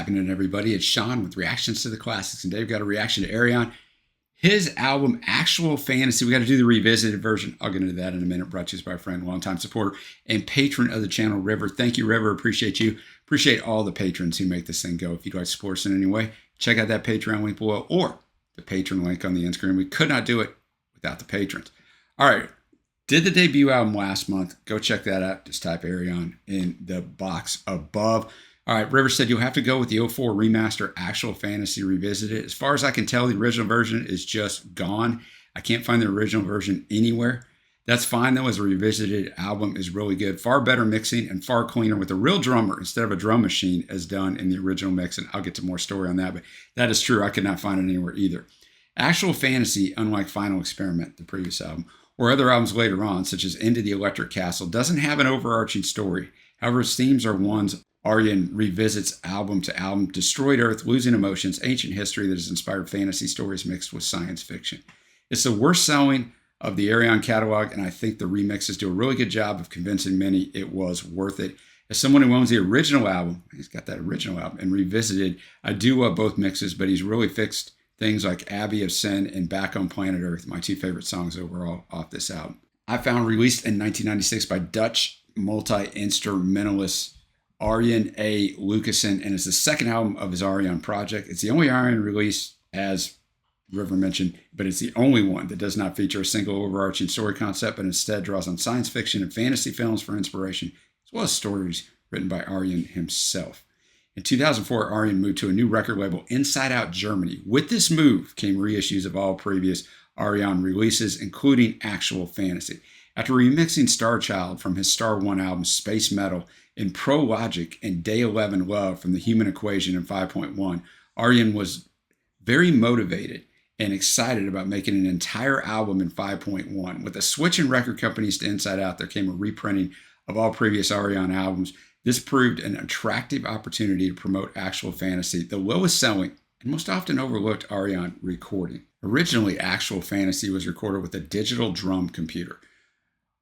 happening, everybody? It's Sean with Reactions to the Classics, and Dave got a reaction to Ayreon. His album, Actual Fantasy. We got to do the revisited version. I'll get into that in a minute. Brought to us by a friend, longtime supporter, and patron of the channel, River. Thank you, River. Appreciate you. Appreciate all the patrons who make this thing go. If you'd like to support us in any way, check out that Patreon link below or the patron link on the end screen. We could not do it without the patrons. All right. Did the debut album last month. Go check that out. Just type Ayreon in the box above. All right, River said you'll have to go with the 04 remaster Actual Fantasy Revisited. As far as I can tell, the original version is just gone. I can't find the original version anywhere. That's fine, though, as a revisited album is really good. Far better mixing and far cleaner with a real drummer instead of a drum machine as done in the original mix. And I'll get to more story on that, but that is true. I could not find it anywhere either. Actual Fantasy, unlike Final Experiment, the previous album, or other albums later on, such as Into the Electric Castle, doesn't have an overarching story. However, its themes are ones Ayreon revisits album to album. Destroyed Earth, Losing Emotions, ancient history that has inspired fantasy stories mixed with science fiction. It's the worst selling of the Ayreon catalog, and I think the remixes do a really good job of convincing many it was worth it. As someone who owns the original album, he's got that original album, and revisited, I do love both mixes, but he's really fixed things like Abbey of Sin and Back on Planet Earth, my two favorite songs overall off this album. I found released in 1996 by Dutch multi-instrumentalist Arjen A. Lucassen, and it's the second album of his Ayreon project. It's the only Ayreon release, as River mentioned, but it's the only one that does not feature a single overarching story concept, but instead draws on science fiction and fantasy films for inspiration, as well as stories written by Ayreon himself. In 2004, Ayreon moved to a new record label, Inside Out Germany. With this move came reissues of all previous Ayreon releases, including Actual Fantasy. After remixing Star Child from his Star One album, Space Metal, in Pro Logic and Day 11 Love from the Human Equation in 5.1, Ayreon was very motivated and excited about making an entire album in 5.1. With a switch in record companies to Inside Out, there came a reprinting of all previous Ayreon albums. This proved an attractive opportunity to promote Actual Fantasy, the lowest selling and most often overlooked Ayreon recording. Originally, Actual Fantasy was recorded with a digital drum computer.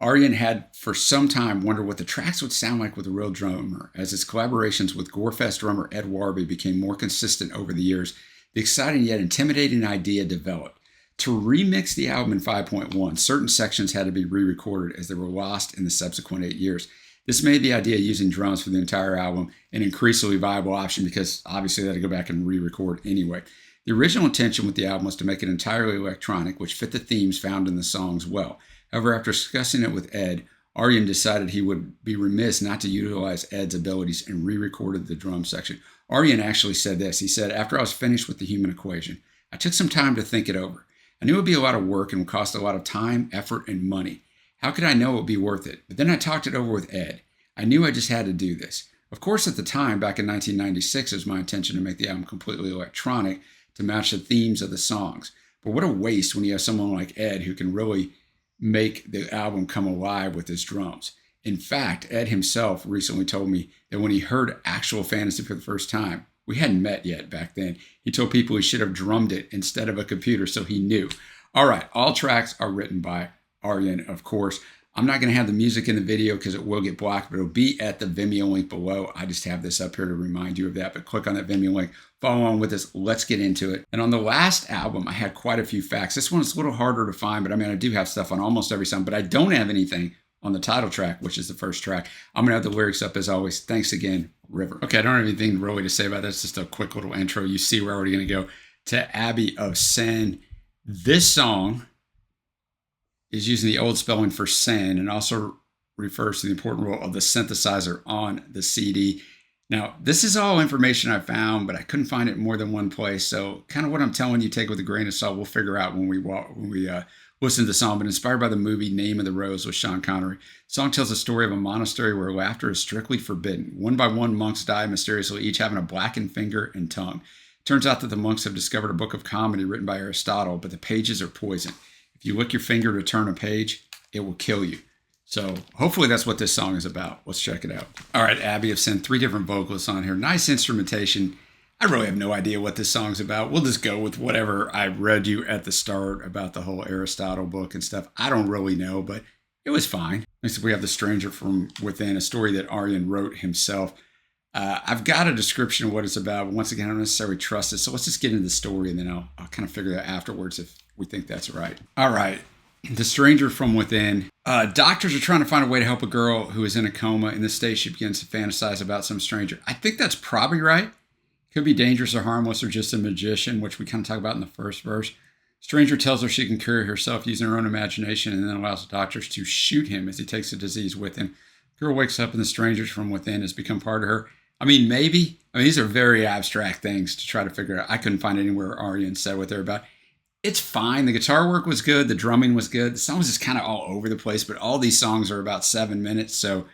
Ayreon had for some time wondered what the tracks would sound like with a real drummer. As his collaborations with Gorefest drummer Ed Warby became more consistent over the years, the exciting yet intimidating idea developed. To remix the album in 5.1, certain sections had to be re-recorded as they were lost in the subsequent 8 years. This made the idea of using drums for the entire album an increasingly viable option because obviously they had to go back and re-record anyway. The original intention with the album was to make it entirely electronic, which fit the themes found in the songs well. However, after discussing it with Ed, Ayreon decided he would be remiss not to utilize Ed's abilities and re-recorded the drum section. Ayreon actually said this. He said, "After I was finished with the Human Equation, I took some time to think it over. I knew it would be a lot of work and would cost a lot of time, effort, and money. How could I know it would be worth it? But then I talked it over with Ed. I knew I just had to do this. Of course, at the time, back in 1996, it was my intention to make the album completely electronic to match the themes of the songs. But what a waste when you have someone like Ed who can really make the album come alive with his drums." In fact, Ed himself recently told me that when he heard Actual Fantasy for the first time, we hadn't met yet back then, he told people he should have drummed it instead of a computer so he knew. All right, all tracks are written by Ayreon, of course. I'm not going to have the music in the video because it will get blocked, but it'll be at the Vimeo link below. I just have this up here to remind you of that, but click on that Vimeo link. Follow on with us. Let's get into it. And on the last album, I had quite a few facts. This one's a little harder to find, but I mean, I do have stuff on almost every song, but I don't have anything on the title track, which is the first track. I'm going to have the lyrics up as always. Thanks again, River. Okay, I don't have anything really to say about this. Just a quick little intro. You see we're already going to go to Abbey of Sin. This song is using the old spelling for sin and also refers to the important role of the synthesizer on the CD. Now, this is all information I found, but I couldn't find it in more than one place. So kind of what I'm telling you, take with a grain of salt. We'll figure out when we listen to the song, but inspired by the movie Name of the Rose with Sean Connery. The song tells the story of a monastery where laughter is strictly forbidden. One by one, monks die mysteriously, each having a blackened finger and tongue. It turns out that the monks have discovered a book of comedy written by Aristotle, but the pages are poison. If you lick your finger to turn a page, it will kill you. So hopefully that's what this song is about. Let's check it out. All right, Abbey of Sin, 3 different vocalists on here. Nice instrumentation. I really have no idea what this song's about. We'll just go with whatever I read you at the start about the whole Aristotle book and stuff. I don't really know, but it was fine. Next we have The Stranger from Within, a story that Ayreon wrote himself. I've got a description of what it's about, but once again, I don't necessarily trust it. So let's just get into the story, and then I'll kind of figure that afterwards if we think that's right. All right. The Stranger from Within. Doctors are trying to find a way to help a girl who is in a coma. In this state, she begins to fantasize about some stranger. I think that's probably right. Could be dangerous or harmless or just a magician, which we kind of talk about in the first verse. Stranger tells her she can cure herself using her own imagination and then allows the doctors to shoot him as he takes the disease with him. Girl wakes up and the strangers from within has become part of her. I mean, maybe. I mean, these are very abstract things to try to figure out. I couldn't find anywhere Ayreon said what they're about. It's fine. The guitar work was good. The drumming was good. The song was just kind of all over the place, but all these songs are about 7 minutes. So,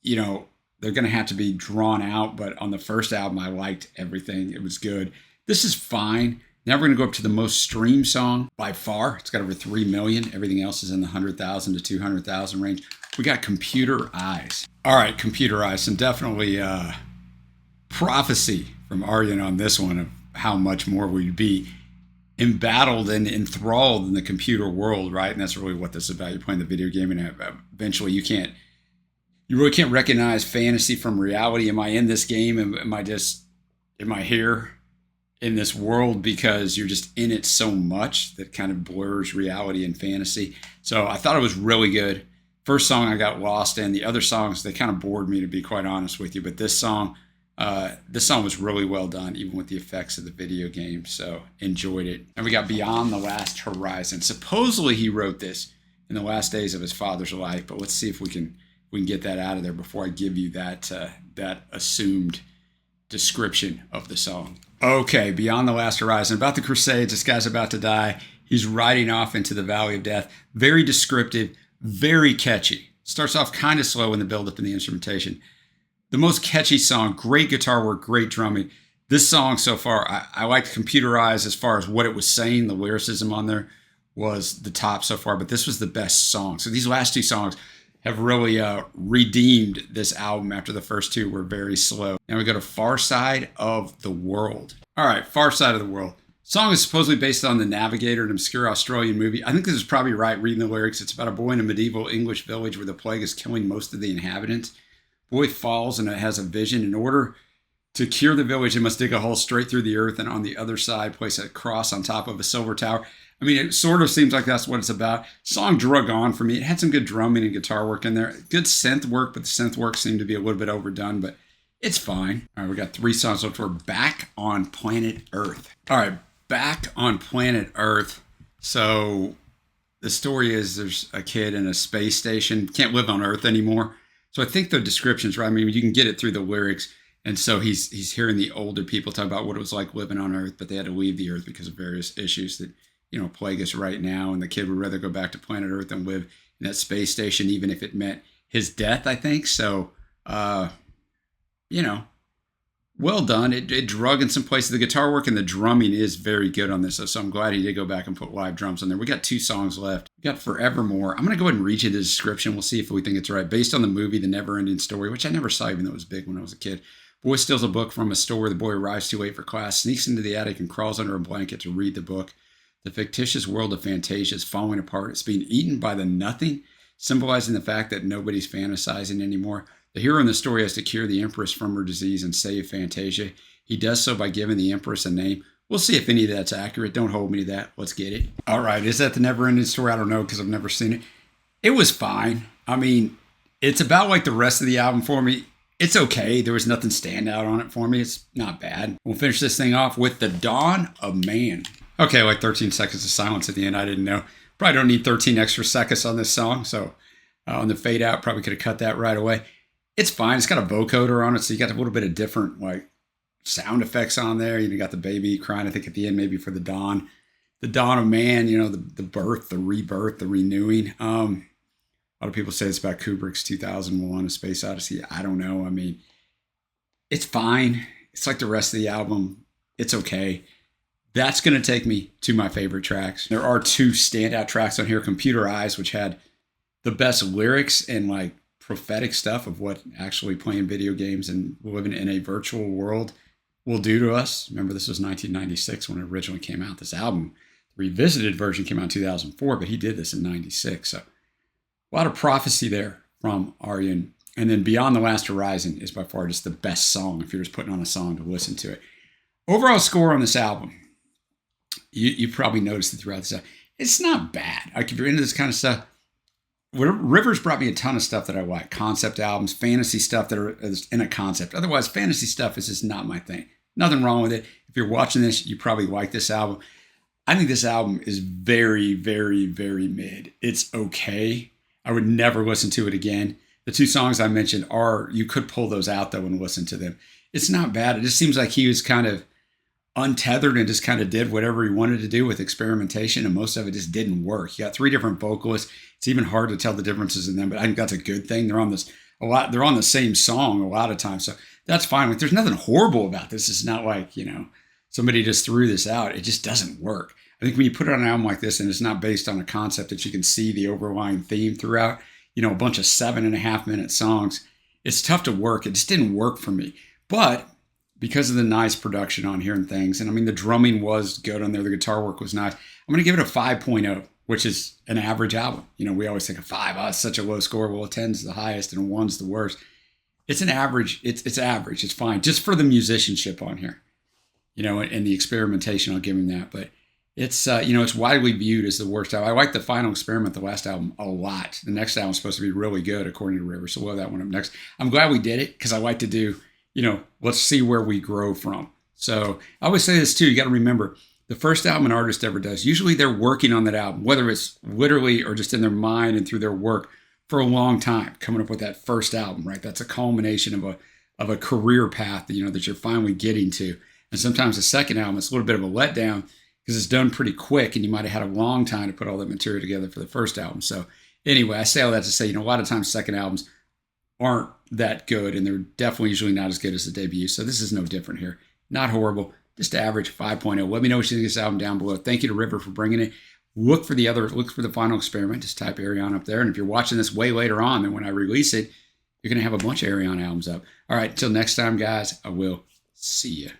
they're going to have to be drawn out. But on the first album, I liked everything. It was good. This is fine. Now we're going to go up to the most streamed song by far. It's got over 3 million. Everything else is in the 100,000 to 200,000 range. We got Computer Eyes. All right, Computer Eyes. Some definitely prophecy from Ayreon on this one of how much more we'd be embattled and enthralled in the computer world, right? And that's really what this is about. You're playing the video game, and eventually you really can't recognize fantasy from reality. Am I in this game? Am I here in this world? Because you're just in it so much that kind of blurs reality and fantasy. So I thought it was really good. First song I got lost in. The other songs, they kind of bored me, to be quite honest with you. But this song was really well done, even with the effects of the video game. So enjoyed it. And we got Beyond the Last Horizon. Supposedly he wrote this in the last days of his father's life, but let's see if we can get that out of there before I give you that assumed description of the song. Okay, Beyond the Last Horizon. About the Crusades, this guy's about to die. He's riding off into the Valley of Death. Very descriptive, very catchy. Starts off kind of slow in the build-up and the instrumentation. The most catchy song, great guitar work, great drumming. This song so far, I liked Computer Eyes as far as what it was saying. The lyricism on there was the top so far, but this was the best song. So these last two songs have really redeemed this album after the first two were very slow. Now we go to Far Side of the World. All right, Far Side of the World. Song is supposedly based on The Navigator, an obscure Australian movie. I think this is probably right, reading the lyrics. It's about a boy in a medieval English village where the plague is killing most of the inhabitants. Boy falls and it has a vision. In order to cure the village, it must dig a hole straight through the earth and on the other side place a cross on top of a silver tower. I mean, it sort of seems like that's what it's about. Song drug on for me. It had some good drumming and guitar work in there. Good synth work, but the synth work seemed to be a little bit overdone, but it's fine. All right, we got 3 songs left. We're back on planet Earth. All right, back on planet Earth. So the story is there's a kid in a space station, can't live on Earth anymore. So I think the description's right. I mean, you can get it through the lyrics. And so he's hearing the older people talk about what it was like living on Earth, but they had to leave the Earth because of various issues that plague us right now. And the kid would rather go back to planet Earth than live in that space station, even if it meant his death, I think. So, well done. It drug in some places. The guitar work and the drumming is very good on this. So I'm glad he did go back and put live drums on there. We got 2 songs left. We got Forevermore. I'm going to go ahead and read you the description. We'll see if we think it's right. Based on the movie, The Never-Ending Story, which I never saw, even though it was big when I was a kid. Boy steals a book from a store. The boy arrives too late for class, sneaks into the attic, and crawls under a blanket to read the book. The fictitious world of Fantasia is falling apart. It's being eaten by the nothing, symbolizing the fact that nobody's fantasizing anymore. The hero in the story has to cure the Empress from her disease and save Fantasia. He does so by giving the Empress a name. We'll see if any of that's accurate. Don't hold me to that. Let's get it. All right. Is that The Never-Ending Story? I don't know because I've never seen it. It was fine. I mean, it's about like the rest of the album for me. It's okay. There was nothing stand out on it for me. It's not bad. We'll finish this thing off with The Dawn of Man. Okay, like 13 seconds of silence at the end. I didn't know. Probably don't need 13 extra seconds on this song. So on the fade out, probably could have cut that right away. It's fine. It's got a vocoder on it, so you got a little bit of different like sound effects on there. You got the baby crying, I think, at the end, maybe for the dawn of man. The birth, the rebirth, the renewing. A lot of people say it's about Kubrick's 2001: A Space Odyssey. I don't know. I mean, it's fine. It's like the rest of the album. It's okay. That's going to take me to my favorite tracks. There are 2 standout tracks on here. Computer Eyes, which had the best lyrics and like prophetic stuff of what actually playing video games and living in a virtual world will do to us. Remember, this was 1996 when it originally came out. This album, the revisited version, came out in 2004, but he did this in 96. So a lot of prophecy there from Ayreon. And then Beyond the Last Horizon is by far just the best song if you're just putting on a song to listen to it. Overall score on this album, you probably noticed it throughout this album. It's not bad. Like if you're into this kind of stuff, Rivers brought me a ton of stuff that I like. Concept albums, fantasy stuff that are in a concept. Otherwise, fantasy stuff is just not my thing. Nothing wrong with it. If you're watching this, you probably like this album. I think this album is very, very, very mid. It's okay. I would never listen to it again. The two songs I mentioned you could pull those out though and listen to them. It's not bad. It just seems like he was kind of untethered and just kind of did whatever he wanted to do with experimentation, and most of it just didn't work. You got 3 different vocalists. It's even hard to tell the differences in them, but I think that's a good thing. They're on the same song a lot of times, so that's fine. There's nothing horrible about this. It's not like, somebody just threw this out. It just doesn't work. I think when you put it on an album like this and it's not based on a concept that you can see the overlying theme throughout, a bunch of 7.5-minute songs, it's tough to work. It just didn't work for me. But because of the nice production on here and things, and I mean, the drumming was good on there. The guitar work was nice. I'm going to give it a 5.0, which is an average album. We always think a 5, it's such a low score. Well, a 10's the highest and a 1's the worst. It's an average. It's average. It's fine. Just for the musicianship on here, and the experimentation, I'll give him that. But it's, it's widely viewed as the worst album. I like the Final Experiment, the last album, a lot. The next album is supposed to be really good, according to River. So we'll have that one up next. I'm glad we did it because I like to do, let's see where we grow from. So I always say this too. You got to remember, the first album an artist ever does, usually they're working on that album, whether it's literally or just in their mind and through their work for a long time, coming up with that first album, right? That's a culmination of a career path, that you're finally getting to. And sometimes the second album, it's a little bit of a letdown because it's done pretty quick and you might have had a long time to put all that material together for the first album. So anyway, I say all that to say, a lot of times second albums aren't that good, and they're definitely usually not as good as the debut. So this is no different here. Not horrible, just average 5.0. Let me know what you think of this album down below. Thank you to River for bringing it. Look for the Final Experiment. Just type Ayreon up there. And if you're watching this way later on than when I release it, you're going to have a bunch of Ayreon albums up. All right, until next time, guys, I will see you.